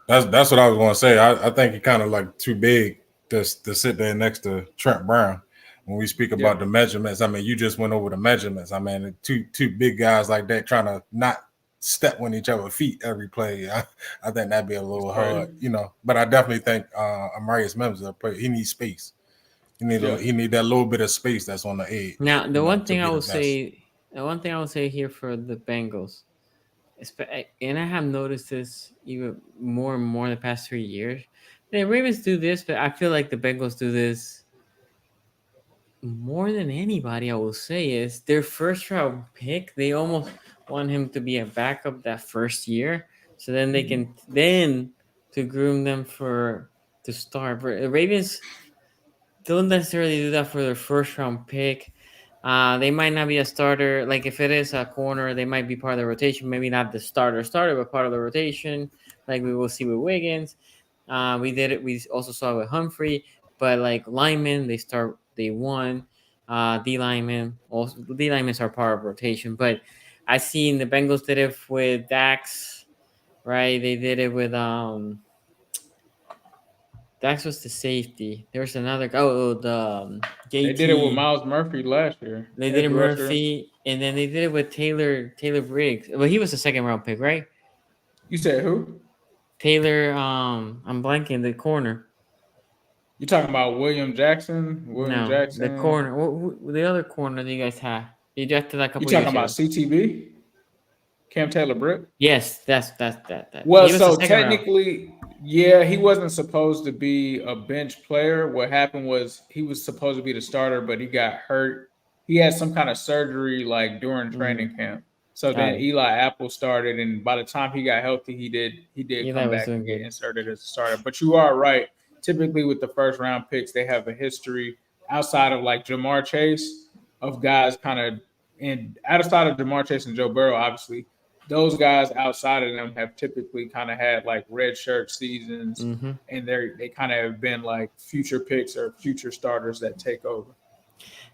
That's what I was going to say. I think he kind of like too big to sit there next to Trent Brown. When we speak about the measurements, I mean, you just went over the measurements. I mean, two big guys like that trying to not step on each other's feet every play. I think that'd be a little hard, But I definitely think Amarius Mims he needs space. He need that little bit of space that's on the edge. Now, the one thing I will say And one thing I would say here for the Bengals, and I have noticed this even more and more in the past 3 years. The Ravens do this, but I feel like the Bengals do this more than anybody. I will say is their first round pick. They almost want him to be a backup that first year, so then they can then to groom them for to start. But the Ravens don't necessarily do that for their first round pick. They might not be a starter. Like if it is a corner, they might be part of the rotation. Maybe not the starter, but part of the rotation. Like we will see with Wiggins. We did it. We also saw it with Humphrey. But like linemen, they start day one. D linemen also D linemen are part of rotation. But I seen the Bengals did it with Dax, right? They did it with Dax was the safety. There's another the They did it with JT. Miles Murphy last year, They did edge it rusher. Murphy, and then they did it with Taylor Briggs. Well, he was a second round pick, right? You said who? Taylor, I'm blanking the corner. You talking about William Jackson? William No, the Jackson. corner. The other corner that you guys have. You drafted that a You couple talking years about ago. CTB? Cam Taylor Britt? Yes, that. Well, He was a so second round. technically, yeah, he wasn't supposed to be a bench player. What happened was he was supposed to be the starter, but he got hurt. He had some kind of surgery like during Mm, training camp. So got then it. Eli Apple started, and by the time he got healthy, he did Eli come was back doing and get good. inserted as a starter. But you are right. Typically, with the first round picks, they have a history outside of like Jamar Chase of guys kind of and outside of Jamar Chase and Joe Burrow, obviously those guys outside of them have typically kind of had like red shirt seasons, Mm-hmm. and they kind of have been like future picks or future starters that take over.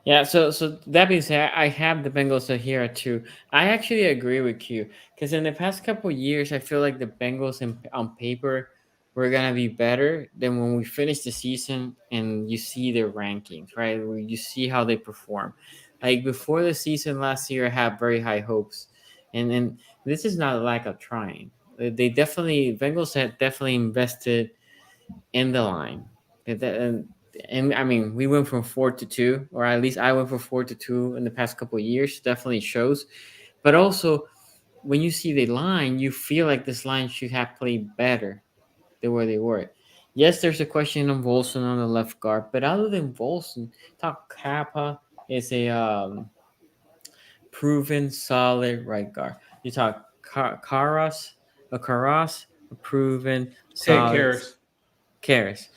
Yeah, so that being said, I have the Bengals here at two. I actually agree with you because in the past couple years, I feel like the Bengals on paper were gonna be better than when we finish the season and you see their rankings, right? Where you see how they perform. Like before the season last year, I had very high hopes, and this is not a lack of trying. They definitely Bengals had definitely invested in the line. And I mean, we went from 4-2, or at least I went from 4-2 in the past couple of years. Definitely shows, but also when you see the line, you feel like this line should have played better than where they were. Yes, there's a question on Volson on the left guard, but other than Volson, talk Kappa is a proven solid right guard. You talk Karas, a proven Ted solid Karras. Karras.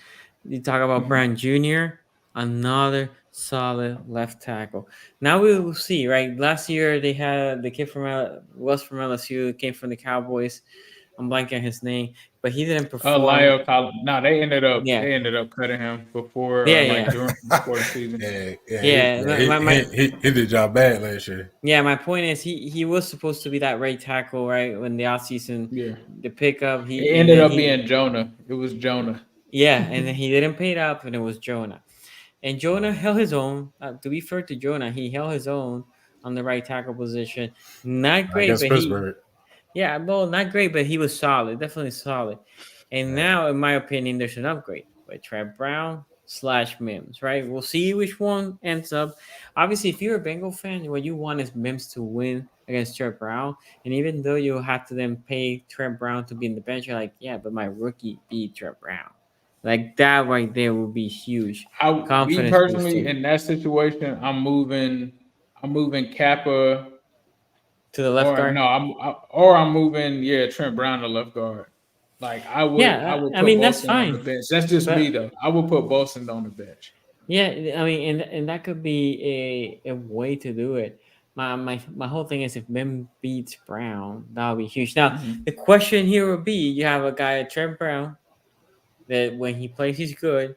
You talk about Mhm. Brown Jr., another solid left tackle. Now we will see, right? Last year they had the kid from LSU, came from the Cowboys. I'm blanking on his name, but he didn't perform. No, they ended up Yeah, cutting him before yeah, like yeah, during before the season. Yeah, yeah, yeah. he did y'all bad last year. Yeah, my point is he was supposed to be that right tackle, right? When the offseason, Yeah, the pickup, it and ended then up he, being Jonah. It was Jonah. yeah, and then he didn't pay it up, and it was Jonah. And Jonah held his own. To be fair to Jonah, he held his own on the right tackle position. Not great, Against but Pittsburgh. yeah, well, not great, but he was solid, definitely solid. And Yeah. now, in my opinion, there's an upgrade with Trent Brown / Mims, right? We'll see which one ends up. Obviously, if you're a Bengal fan, what you want is Mims to win against Trent Brown. And even though you have to then pay Trent Brown to be in the bench, you're like, yeah, but my rookie beat Trent Brown. Like that right there will be huge Me confidence personally booster. in that situation, I'm moving Kappa To the left or guard. no, I'm moving Trent Brown to left guard. Like I Yeah, would I put mean that's Bolson on the fine, bench. That's just me but though. I would put Bolson on the bench. yeah, I mean, and that could be a way to do it. My whole thing is if Mim beats Brown, that would be huge. Now Mhm. the question here would be: you have a guy Trent Brown that when he plays he's good,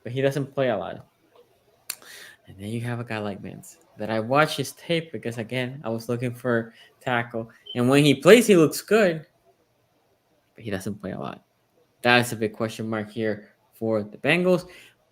but he doesn't play a lot, and then you have a guy like Mintz that I watch his tape because again I was looking for tackle, and when he plays he looks good, but he doesn't play a lot. That's a big question mark here for the Bengals.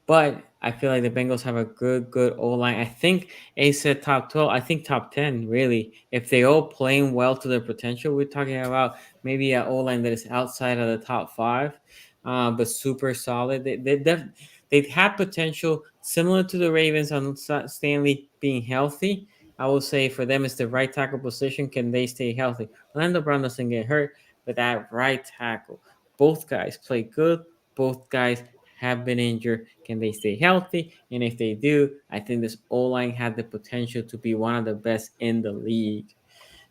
But I feel like the Bengals have a good O line. I think A said top 12. I think top 10, really. If they all playing well to their potential, we're talking about maybe an O line that is outside of the top five, but super solid. They have potential similar to the Ravens on Stanley being healthy. I will say for them, it's the right tackle position. Can they stay healthy? Orlando Brown doesn't get hurt, but that right tackle, both guys play good. Both guys have been injured. Can they stay healthy? And if they do, I think this O-line had the potential to be one of the best in the league.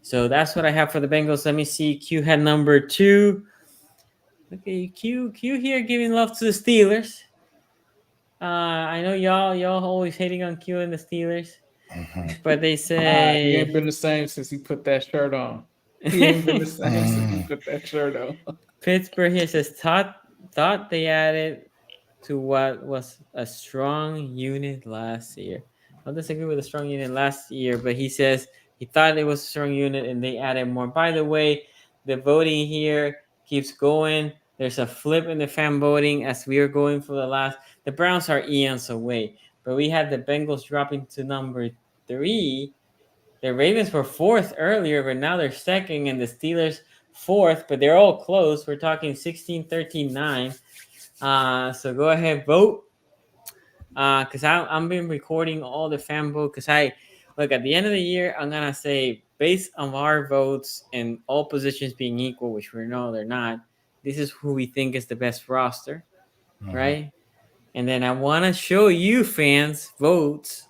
So that's what I have for the Bengals. Let me see. Q had number 2. Okay, Q here giving love to the Steelers. I know y'all always hating on Q and the Steelers, but they He say ain't been the same since he put that shirt on. He ain't been the same since he put that shirt on. Pittsburgh here says thought they added to what was a strong unit last year. I'll disagree with a strong unit last year, but he says he thought it was a strong unit and they added more. By the way, the voting here keeps going. There's a flip in the fan voting as we are going for the last. The Browns are eons away, but we had the Bengals dropping to number 3. The Ravens were 4th earlier, but now they're 2nd, and the Steelers 4th, but they're all close. We're talking 16, 13, 9. So go ahead, vote. Because I'm been recording all the fan vote. Because look, at the end of the year, I'm going to say, based on our votes and all positions being equal, which we know they're not, this is who we think is the best roster, right? And then I want to show you fans votes.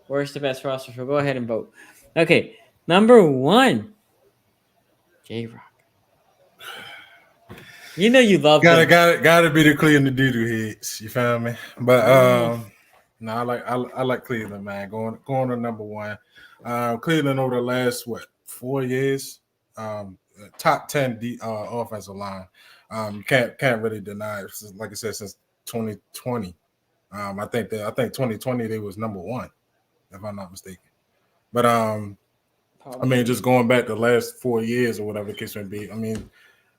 Where's the best roster? So go ahead and vote. Okay, number 1, J-Rock. You know you love gotta be the Cleveland doo-doo heads. You feel me? But no, I like Cleveland, man. Going to number 1. Cleveland over the last 4 years, top 10 offensive line. You can't really deny it. Like I said, since 2020. I think 2020 they was number 1, if I'm not mistaken. But I mean, just going back the last 4 years or whatever the case may be. I mean,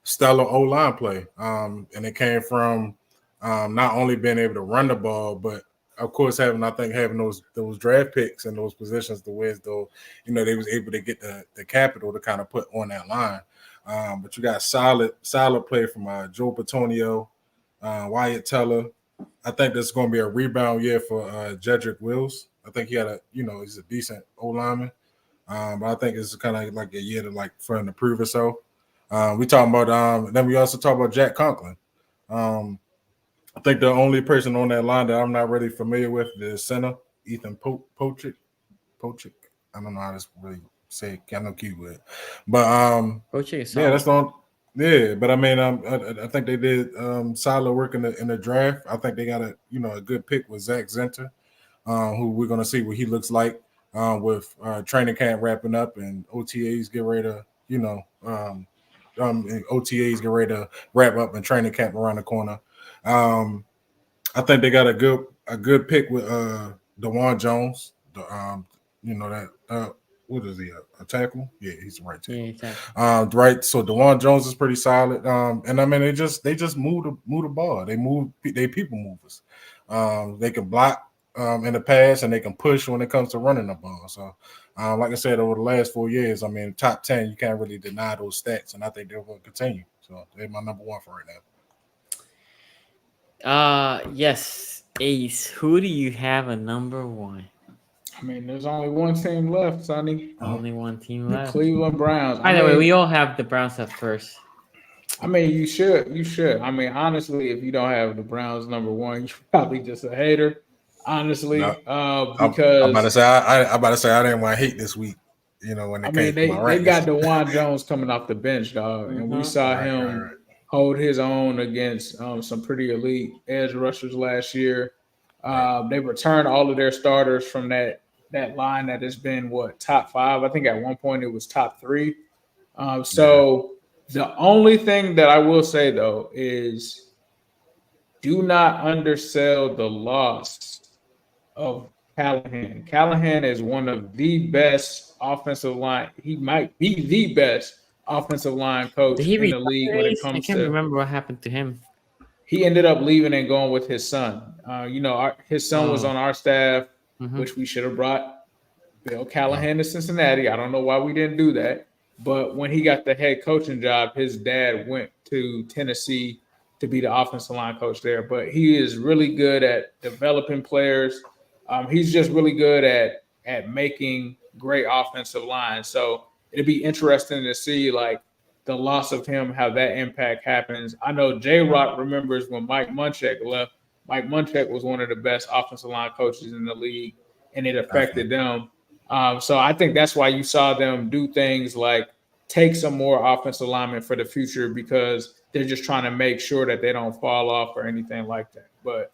stellar O-line play. And it came from not only being able to run the ball, but of course having those draft picks and those positions the way as though, they was able to get the capital to kind of put on that line. But you got solid play from Joe Patonio, Wyatt Teller. I think this is going to be a rebound year for Jedrick Wills. I think he had he's a decent O-lineman. But I think it's kind of like a year to for him to prove himself. We talking about then we also talk about Jack Conklin. I think the only person on that line that I'm not really familiar with is center Ethan Pochik. I don't know how to really say it. I know keyword, but Pochik is yeah, that's not. Yeah, but I mean, I think they did solid work in the draft. I think they got a good pick with Zach Zenter, who we're gonna see what he looks like with training camp wrapping up and OTAs get ready to OTAs get ready to wrap up and training camp around the corner. I think they got a good pick with DeJuan Jones. What is he? A tackle? Yeah, he's the right tackle. Yeah, right. So DeJuan Jones is pretty solid. And I mean they just move the ball. They people movers. They can block in the pass and they can push when it comes to running the ball. So like I said, over the last 4 years, I mean, top 10, you can't really deny those stats, and I think they're going to continue. So they're my number 1 for right now. Yes, Ace. Who do you have a number 1? I mean, there's only one team left, Sonny. Only one team left. The Cleveland Browns. By the way, we all have the Browns at first. I mean, you should. I mean, honestly, if you don't have the Browns number 1, you're probably just a hater. Honestly, because I'm about to say I didn't want to hate this week. When they got DeJuan Jones coming off the bench, dog, and we saw him hold his own against some pretty elite edge rushers last year. They returned all of their starters from that line that has been top 5. I think at one point it was top 3. So the only thing that I will say though is do not undersell the loss of Callahan. Callahan is one of the best offensive line. He might be the best offensive line coach in the league when it comes to. I can't remember what happened to him. He ended up leaving and going with his son. His son was on our staff, which we should have brought Bill Callahan to Cincinnati. I don't know why we didn't do that. But when he got the head coaching job, his dad went to Tennessee to be the offensive line coach there. But he is really good at developing players. He's just really good at making great offensive line. So it'd be interesting to see like the loss of him, how that impact happens. I know J Rock remembers when Mike Munchak left. Mike Munchak was one of the best offensive line coaches in the league, and it affected them. So I think that's why you saw them do things like take some more offensive linemen for the future because they're just trying to make sure that they don't fall off or anything like that. But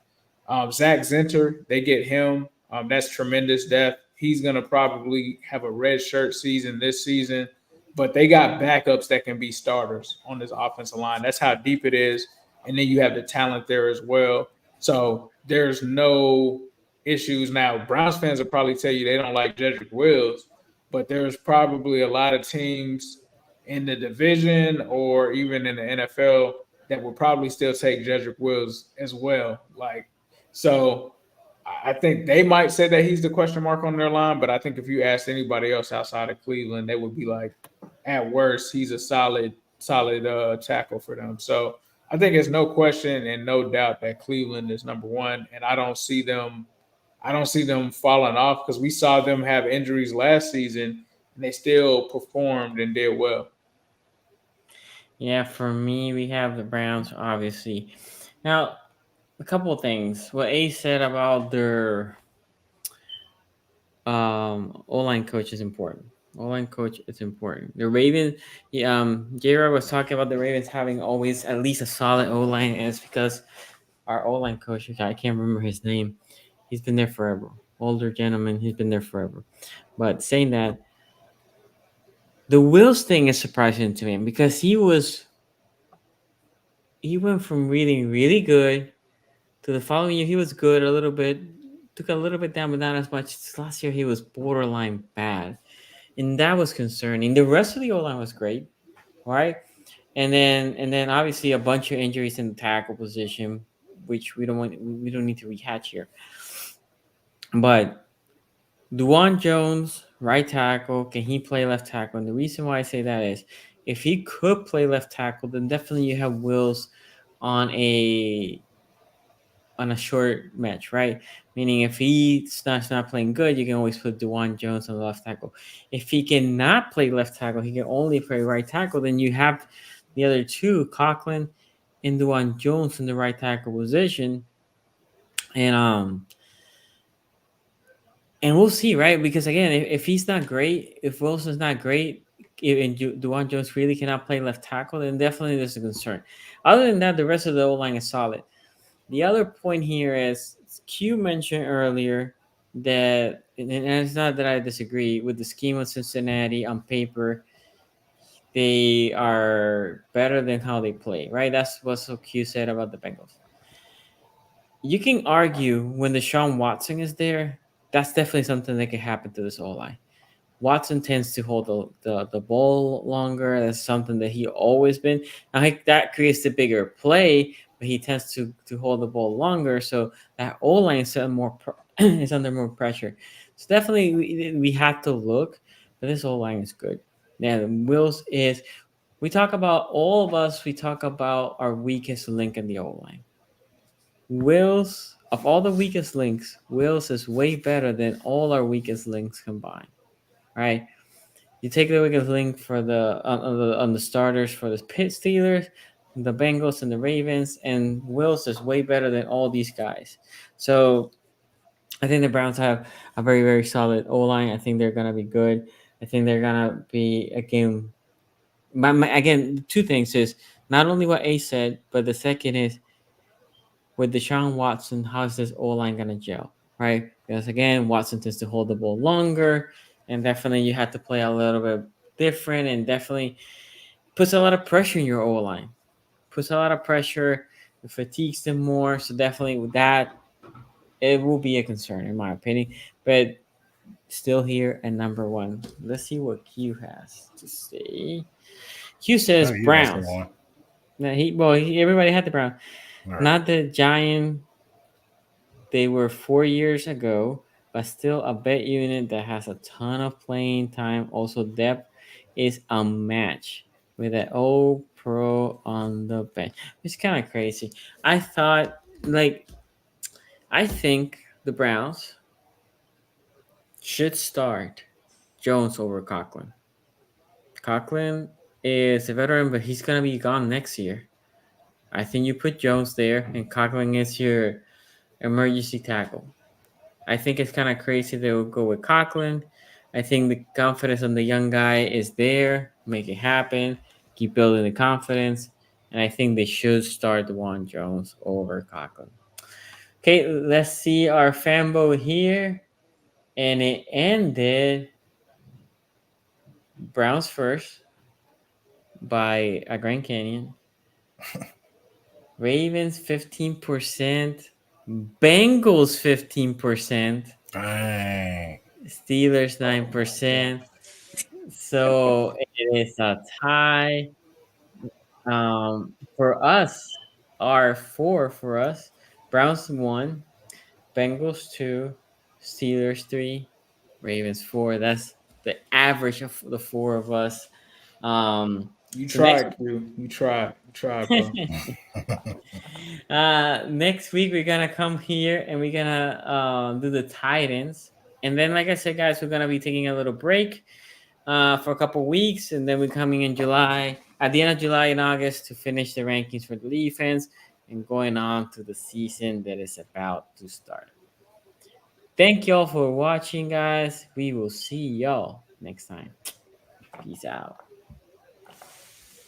Zach Zinter, they get him. That's tremendous depth. He's going to probably have a red shirt season this season, but they got backups that can be starters on this offensive line. That's how deep it is. And then you have the talent there as well. So there's no issues. Now, Browns fans will probably tell you they don't like Jedrick Wills, but there's probably a lot of teams in the division or even in the NFL that would probably still take Jedrick Wills as well. Like, so I think they might say that he's the question mark on their line, but I think if you asked anybody else outside of Cleveland, they would be like, at worst, he's a solid tackle for them. So I think it's no question and no doubt that Cleveland is number one, and I don't see them falling off because we saw them have injuries last season and they still performed and did well. Yeah, for me, we have the Browns, obviously. Now, a couple of things. What A said about their O-line coach is important. O-line coach is important. The Ravens, J-Rod was talking about the Ravens having always at least a solid O-line, and it's because our O-line coach, I can't remember his name, he's been there forever. Older gentleman, he's been there forever. But saying that, the Wills thing is surprising to me because he went from really, really good to the following year. He was good a little bit, took a little bit down, but not as much. Last year he was borderline bad, and that was concerning. The rest of the O-line was great, right? And then obviously a bunch of injuries in the tackle position, which we don't need to rehatch here. But Duwan Jones, right tackle, can he play left tackle? And the reason why I say that is if he could play left tackle, then definitely you have Wills on a short match, right? Meaning if he's not playing good, you can always put Duwan Jones on the left tackle. If he cannot play left tackle, he can only play right tackle, then you have the other two, Coughlin and Duwan Jones in the right tackle position. And we'll see, right? Because again, if he's not great, if Wilson's not great, and Duwan Jones really cannot play left tackle, then definitely there's a concern. Other than that, the rest of the O-line is solid. The other point here is Q mentioned earlier that, and it's not that I disagree with the scheme of Cincinnati on paper, they are better than how they play, right? That's what Q said about the Bengals. You can argue when Deshaun Watson is there, that's definitely something that can happen to this O-line. Watson tends to hold the ball longer. That's something that he always been. I think that creates the bigger play, but he tends to hold the ball longer. So that O-line is under more pressure. So definitely we have to look, but this O-line is good. Now, Wills is, we talk about all of us, we talk about our weakest link in the O-line. Wills, of all the weakest links, Wills is way better than all our weakest links combined. Right? You take the weakest link for on the starters for the Pitt Steelers, the Bengals, and the Ravens, and Wills is way better than all these guys. So I think the Browns have a very, very solid O-line. I think they're gonna be good. I think they're gonna be again. Again, two things is not only what A said, but the second is with Deshaun Watson, how's this O-line gonna gel, right? Because again, Watson tends to hold the ball longer, and definitely you have to play a little bit different, and definitely puts a lot of pressure in your O-line. Puts a lot of pressure, it fatigues them more. So definitely with that, it will be a concern in my opinion. But still here at number one. Let's see what Q has to say. Q says Browns. Everybody had the Browns. Right. Not the Giant they were 4 years ago, but still a bet unit that has a ton of playing time. Also, depth is unmatched with an old pro on the bench. It's kind of crazy. I think the Browns should start Jones over Coughlin. Coughlin is a veteran, but he's gonna be gone next year. I think you put Jones there, and Coughlin is your emergency tackle. I think it's kind of crazy they will go with Coughlin. I think the confidence on the young guy is there. Make it happen. Keep building the confidence. And I think they should start Juan Jones over Coughlin. Okay, let's see our fan vote here. And it ended Browns first by a Grand Canyon. Ravens 15%. Bengals 15%. Dang. Steelers 9%. So it is a tie. For us, are four for us. Browns 1, Bengals 2, Steelers 3, Ravens 4. That's the average of the four of us. You So next tried, Q. You tried. You tried, bro. next week we're gonna come here and we're gonna do the Titans. And then, like I said, guys, we're gonna be taking a little break for a couple weeks, and then we're coming in July, at the end of July and August, to finish the rankings for the defense and going on to the season that is about to start. Thank y'all for watching, guys. We will see y'all next time. Peace out.